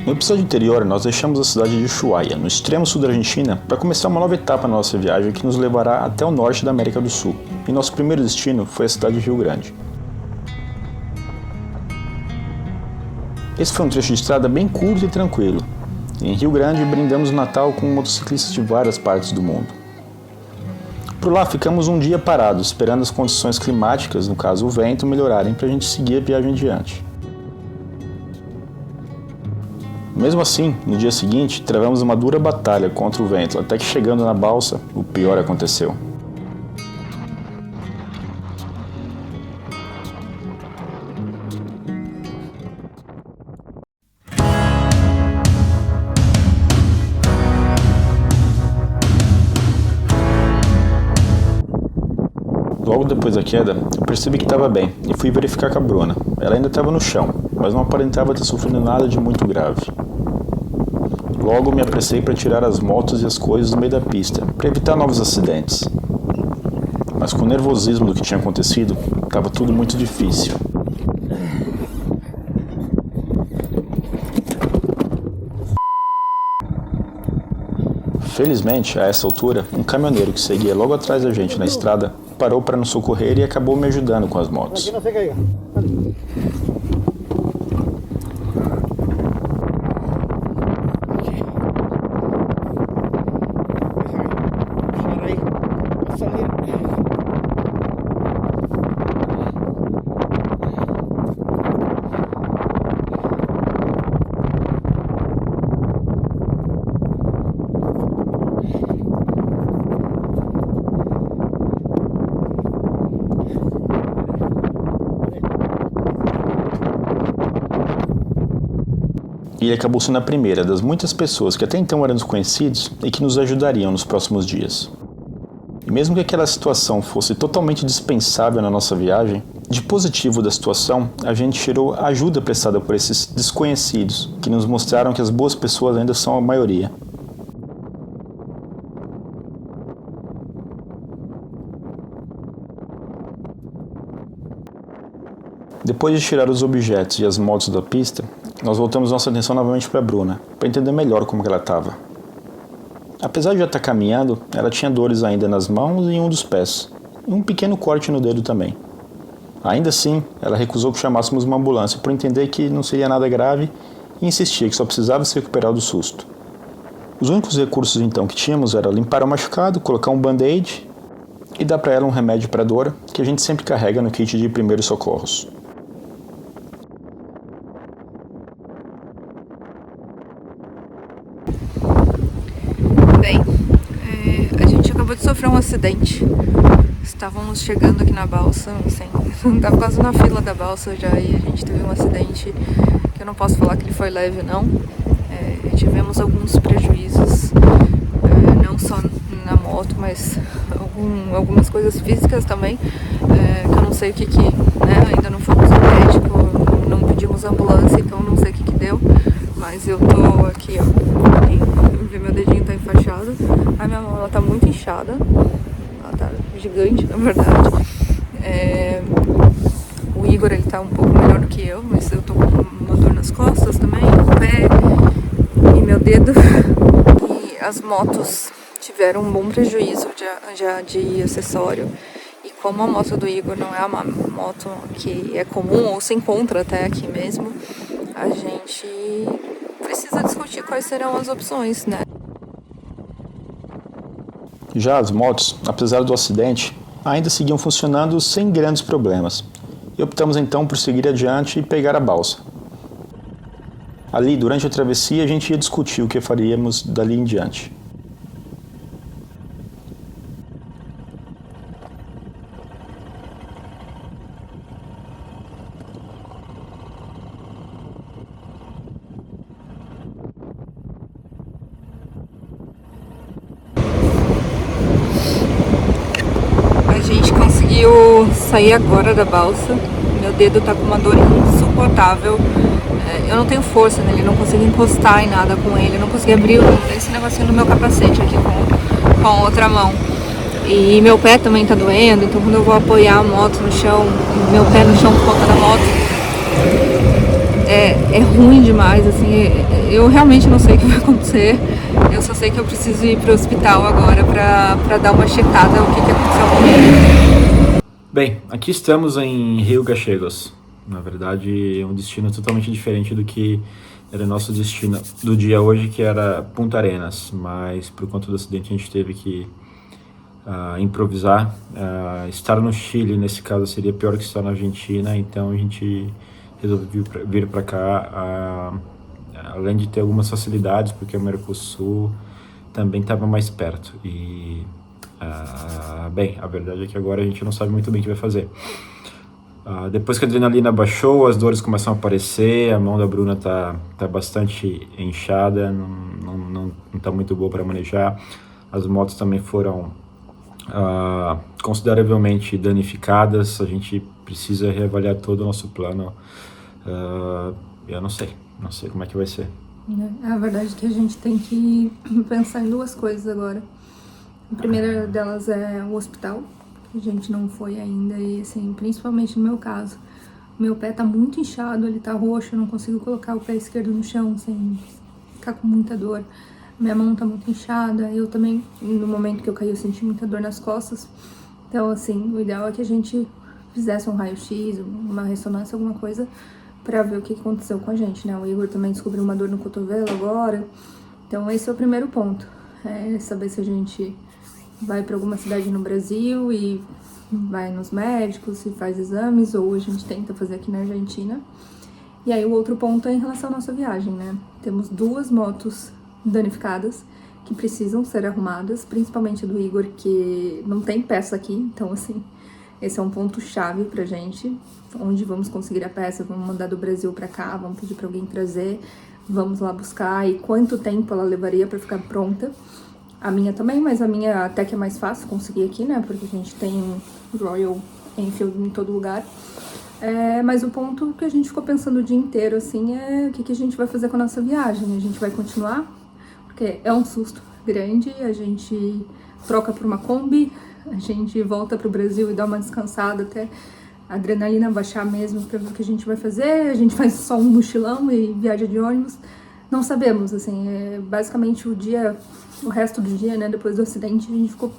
No episódio anterior, nós deixamos a cidade de Ushuaia, no extremo sul da Argentina, para começar uma nova etapa na nossa viagem que nos levará até o norte da América do Sul. E nosso primeiro destino foi a cidade de Rio Grande. Esse foi um trecho de estrada bem curto e tranquilo. Em Rio Grande, brindamos o Natal com motociclistas de várias partes do mundo. Por lá, ficamos um dia parados, esperando as condições climáticas, no caso o vento, melhorarem para a gente seguir a viagem adiante. Mesmo assim, no dia seguinte, travamos uma dura batalha contra o vento, até que chegando na balsa, o pior aconteceu. Logo depois da queda, eu percebi que estava bem e fui verificar com a Bruna. Ela ainda estava no chão, mas não aparentava ter sofrido nada de muito grave. Logo me apressei para tirar as motos e as coisas do meio da pista, para evitar novos acidentes. Mas com o nervosismo do que tinha acontecido, estava tudo muito difícil. Felizmente, a essa altura, um caminhoneiro que seguia logo atrás da gente na estrada parou para nos socorrer e acabou me ajudando com as motos. E ele acabou sendo a primeira das muitas pessoas que até então eram desconhecidos e que nos ajudariam nos próximos dias. E mesmo que aquela situação fosse totalmente dispensável na nossa viagem, de positivo da situação, a gente tirou a ajuda prestada por esses desconhecidos, que nos mostraram que as boas pessoas ainda são a maioria. Depois de tirar os objetos e as motos da pista, nós voltamos nossa atenção novamente para a Bruna, para entender melhor como ela estava. Apesar de já estar caminhando, ela tinha dores ainda nas mãos e em um dos pés, e um pequeno corte no dedo também. Ainda assim, ela recusou que chamássemos uma ambulância por entender que não seria nada grave e insistia que só precisava se recuperar do susto. Os únicos recursos então que tínhamos era limpar o machucado, colocar um band-aid e dar para ela um remédio para dor que a gente sempre carrega no kit de primeiros socorros. Bem, a gente acabou de sofrer um acidente. Estávamos chegando aqui na balsa, assim, estava quase na fila da balsa já, e a gente teve um acidente que eu não posso falar que ele foi leve, não. Tivemos alguns prejuízos, não só na moto, mas algumas coisas físicas também, que eu não sei o que, né, ainda não fomos ao médico, não pedimos ambulância, então não sei o que deu, mas eu tô aqui, ó, meu dedinho tá enfaixado, a minha mão ela tá muito inchada, ela tá gigante na verdade. O Igor ele tá um pouco melhor do que eu, mas eu tô com uma dor nas costas também, no pé e meu dedo. E as motos tiveram um bom prejuízo já de acessório. E como a moto do Igor não é uma moto que é comum ou se encontra até aqui mesmo, a gente precisa discutir quais serão as opções, né? Já as motos, apesar do acidente, ainda seguiam funcionando sem grandes problemas. E optamos então por seguir adiante e pegar a balsa. Ali, durante a travessia, a gente ia discutir o que faríamos dali em diante. A gente conseguiu sair agora da balsa. Meu dedo tá com uma dor insuportável. Eu não tenho força nele, não consigo encostar em nada com ele, não consigo abrir esse negocinho do meu capacete aqui com a outra mão. E meu pé também tá doendo, então quando eu vou apoiar a moto no chão, meu pé no chão por conta da moto, é ruim demais, assim, eu realmente não sei o que vai acontecer. Eu só sei que eu preciso ir pro hospital agora pra dar uma checada o que aconteceu comigo. Bem, aqui estamos em Rio Gallegos. Na verdade, é um destino totalmente diferente do que era nosso destino do dia hoje, que era Punta Arenas. Mas por conta do acidente a gente teve que improvisar. Estar no Chile, nesse caso, seria pior que estar na Argentina, então a gente resolveu vir para cá, além de ter algumas facilidades, porque o Mercosul também estava mais perto. E, bem, a verdade é que agora a gente não sabe muito bem o que vai fazer. Depois que a adrenalina baixou, as dores começam a aparecer, a mão da Bruna tá bastante inchada, não tá muito boa para manejar. As motos também foram consideravelmente danificadas. A gente precisa reavaliar todo o nosso plano. Eu não sei como é que vai ser. A verdade é que a gente tem que pensar em duas coisas agora. A primeira delas é o hospital, que a gente não foi ainda, e assim, principalmente no meu caso, meu pé tá muito inchado, ele tá roxo, eu não consigo colocar o pé esquerdo no chão sem ficar com muita dor. Minha mão tá muito inchada, eu também, no momento que eu caí, eu senti muita dor nas costas. Então, assim, o ideal é que a gente fizesse um raio-x, uma ressonância, alguma coisa, pra ver o que aconteceu com a gente, né? O Igor também descobriu uma dor no cotovelo agora. Então, esse é o primeiro ponto. É saber se a gente vai pra alguma cidade no Brasil e vai nos médicos e faz exames, ou a gente tenta fazer aqui na Argentina. E aí, o outro ponto é em relação à nossa viagem, né? Temos 2 motos danificadas que precisam ser arrumadas, principalmente do Igor, que não tem peça aqui, então assim, esse é um ponto chave pra gente, onde vamos conseguir a peça, vamos mandar do Brasil pra cá, vamos pedir pra alguém trazer, vamos lá buscar, e quanto tempo ela levaria pra ficar pronta. A minha também, mas a minha até que é mais fácil conseguir aqui, né, porque a gente tem Royal Enfield em todo lugar. Mas o ponto que a gente ficou pensando o dia inteiro, assim, é o que a gente vai fazer com a nossa viagem. A gente vai continuar, porque é um susto grande, a gente troca por uma Kombi, a gente volta pro Brasil e dá uma descansada até a adrenalina baixar mesmo pra ver o que a gente vai fazer. A gente faz só um mochilão e viaja de ônibus. Não sabemos, assim, basicamente o resto do dia, né, depois do acidente, a gente ficou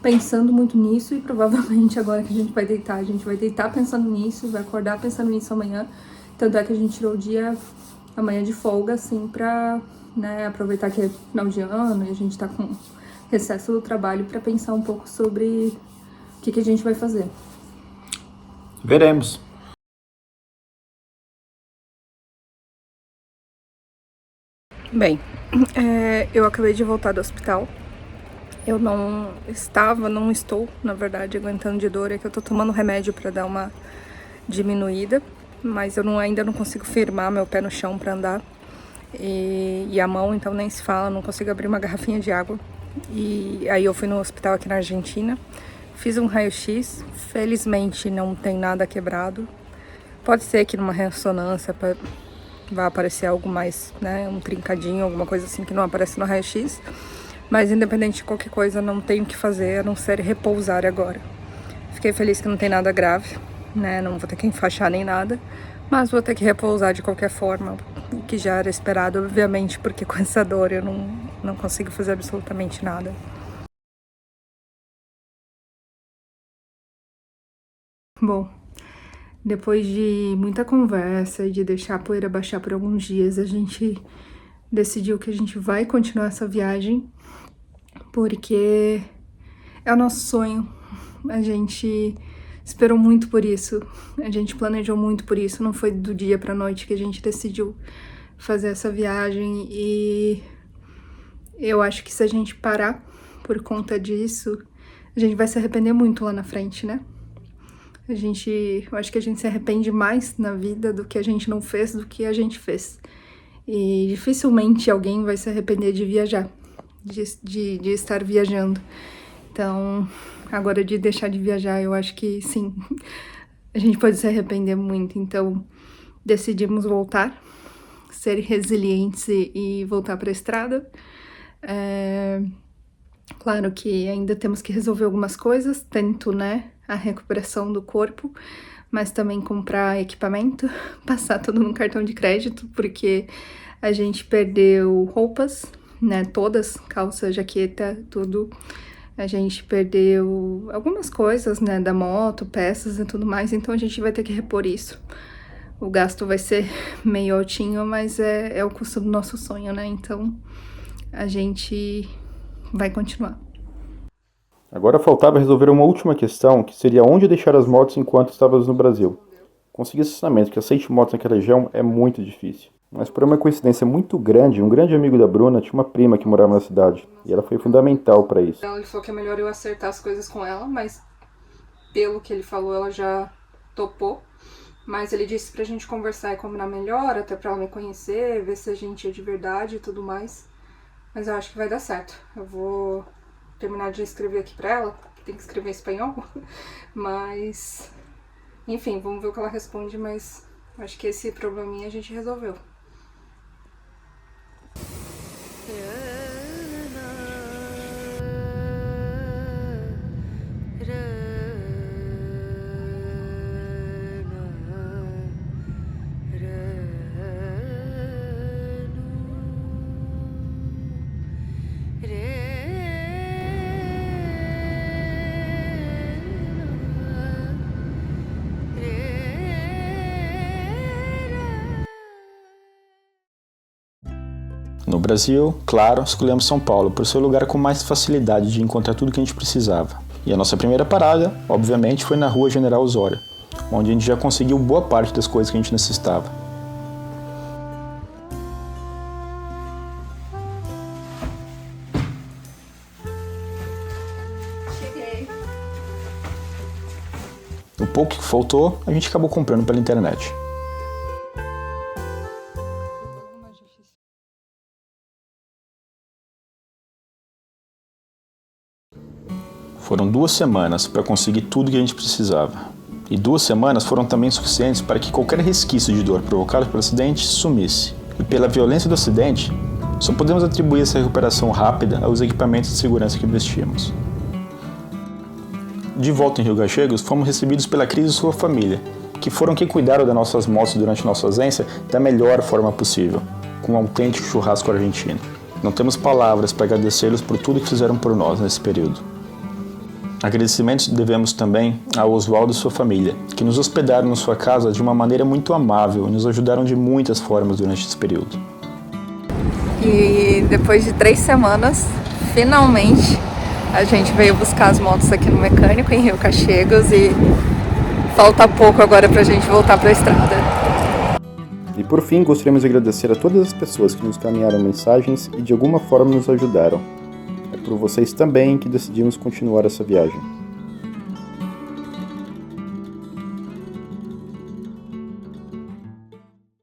pensando muito nisso, e provavelmente agora que a gente vai deitar pensando nisso, vai acordar pensando nisso amanhã. Tanto é que a gente tirou o dia amanhã de folga, assim, pra, né, aproveitar que é final de ano e a gente tá com recesso do trabalho, pra pensar um pouco sobre o que a gente vai fazer. Veremos. Bem, eu acabei de voltar do hospital. Eu não estou, na verdade, aguentando de dor. É que eu tô tomando remédio pra dar uma diminuída, mas eu ainda não consigo firmar meu pé no chão pra andar. E a mão, então, nem se fala, não consigo abrir uma garrafinha de água. E aí eu fui no hospital aqui na Argentina, fiz um raio-x, felizmente não tem nada quebrado. Pode ser que numa ressonância vai aparecer algo mais, né, um trincadinho, alguma coisa assim que não aparece no raio-x. Mas independente de qualquer coisa, não tenho o que fazer a não ser repousar agora. Fiquei feliz que não tem nada grave, né? Não vou ter que enfaixar nem nada, mas vou ter que repousar de qualquer forma, o que já era esperado, obviamente, porque com essa dor eu não consigo fazer absolutamente nada. Bom, depois de muita conversa e de deixar a poeira baixar por alguns dias, a gente decidiu que a gente vai continuar essa viagem, porque é o nosso sonho. A gente esperou muito por isso, a gente planejou muito por isso, não foi do dia pra noite que a gente decidiu fazer essa viagem, e eu acho que se a gente parar por conta disso, a gente vai se arrepender muito lá na frente, né? Eu acho que a gente se arrepende mais na vida do que a gente não fez, do que a gente fez. E dificilmente alguém vai se arrepender de viajar, de estar viajando. Então, agora de deixar de viajar, eu acho que sim, a gente pode se arrepender muito. Então, decidimos voltar, ser resilientes e voltar para a estrada. Claro que ainda temos que resolver algumas coisas, tanto, né, a recuperação do corpo, mas também comprar equipamento, passar tudo no cartão de crédito, porque a gente perdeu roupas, né, todas, calça, jaqueta, tudo. A gente perdeu algumas coisas, né, da moto, peças e tudo mais, então a gente vai ter que repor isso. O gasto vai ser meio altinho, mas é o custo do nosso sonho, né, então a gente vai continuar. Agora faltava resolver uma última questão, que seria onde deixar as motos enquanto estávamos no Brasil. Conseguir estacionamento que aceite motos naquela região é muito difícil. Mas por uma coincidência muito grande, um grande amigo da Bruna tinha uma prima que morava na cidade, e ela foi fundamental para isso. Ele falou que é melhor eu acertar as coisas com ela, mas pelo que ele falou, ela já topou. Mas ele disse pra gente conversar e combinar melhor, até pra ela me conhecer, ver se a gente é de verdade e tudo mais. Mas eu acho que vai dar certo. Eu vou terminar de escrever aqui pra ela, que tem que escrever em espanhol. Mas, enfim, vamos ver o que ela responde, mas acho que esse probleminha a gente resolveu. No Brasil, claro, escolhemos São Paulo por ser o lugar com mais facilidade de encontrar tudo que a gente precisava. E a nossa primeira parada, obviamente, foi na Rua General Osório, onde a gente já conseguiu boa parte das coisas que a gente necessitava. Cheguei. O pouco que faltou, a gente acabou comprando pela internet. Foram 2 semanas para conseguir tudo que a gente precisava. E 2 semanas foram também suficientes para que qualquer resquício de dor provocado pelo acidente sumisse. E pela violência do acidente, só podemos atribuir essa recuperação rápida aos equipamentos de segurança que investimos. De volta em Rio Gallegos, fomos recebidos pela Cris e sua família, que foram quem cuidaram das nossas motos durante nossa ausência da melhor forma possível, com um autêntico churrasco argentino. Não temos palavras para agradecê-los por tudo que fizeram por nós nesse período. Agradecimentos devemos também ao Oswaldo e sua família, que nos hospedaram na sua casa de uma maneira muito amável e nos ajudaram de muitas formas durante esse período. E depois de 3 semanas, finalmente, a gente veio buscar as motos aqui no mecânico em Rio Gallegos e falta pouco agora pra gente voltar pra estrada. E por fim, gostaríamos de agradecer a todas as pessoas que nos caminharam mensagens e de alguma forma nos ajudaram. É por vocês também que decidimos continuar essa viagem.